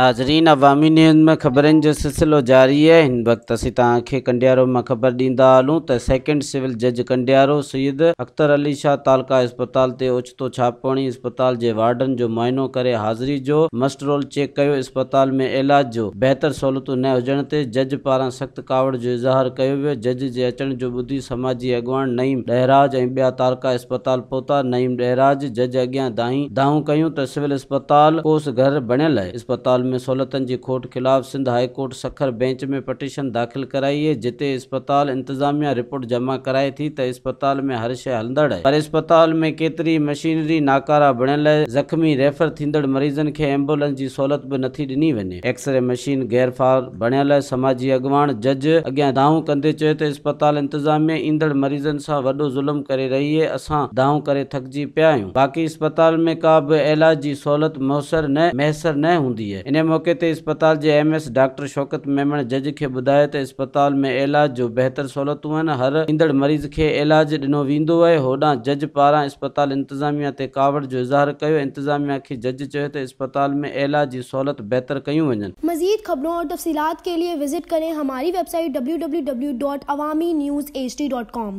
नाज़रीन, अवामी न्यूज़ में ख़बरनि जो सिलसिलो जारी है। हिन वक़्तु असीं तव्हांखे कंडियारो मां ख़बर ॾींदा हलूं त सेकेंड सिविल जज कंडियारो सैयद अख्तर अली शाह तालका इस्पताल ते ओचितो छापो हणी इस्पताल जे वार्डन जो मुआइनो करे हाज़िरी जो मस्ट रोल चेक कयो। इस्पताल में इलाज जो बहितर सहूलियतूं न हुजण ते जज पारां सख़्त कावड़ जो इज़हार कयो वियो। जज जे अचण जो ॿुधी समाजी अॻवान नईम ॾहराज ऐं ॿिया तालका इस्पताल पहुता। नईम ॾहराज जज अॻियां दाऊं कयूं त सिविल इस्पताल कोस घर बणियल आहे। इस्पताल में सहूलियतनि जी खोट खिलाफ़ Sindh high court Sukkur bench में पटिशन दाख़िल कराई है, जिते इस्पताल इंतजामिया रिपोर्ट जमा कराए थी त इस्पताल में हर शइ हलंदड़ है, पर इस्पताल में केतरी मशीनरी नाकारा बणियल है। ज़ख़्मी रेफर थींदड़ मरीज़नि खे एम्बुलेंस जी सहूलियत भी नथी ॾिनी वञे। एक्सरे मशीन गैरफार बणियल है। समाजी अॻवान जज अॻियां दाऊं कंदे चयो त इस्पताल इंतजामिया ईंदड़ मरीज़नि सां वॾो ज़ुल्म करे रही है। असां दाऊं करे थकिजी पिया आहियूं। बाक़ी इस्पताल में का भी इलाज जी सहूलियत मैसर न हूंदी है। इन मौके ते इस्पताल जे एमएस डॉक्टर शौकत मेमण जज खे ॿुधायो त इस्पताल में इलाज जो बहितर सहूलियतूं आहिनि। हर ईंदड़ मरीज़ खे इलाज ॾिनो वेंदो आहे। होॾां जज पारां इस्पताल इंतजामिया ते कावड़ जो इज़हार कयो। इंतजामिया खे जज चयो त इस्पताल में इलाज जी सहूलियत बेहतर कयूं वञनि। मज़ीद खबरों और तफसीलात के लिए विजिट करें हमारी वेबसाइट www.awamiNewsHD.com।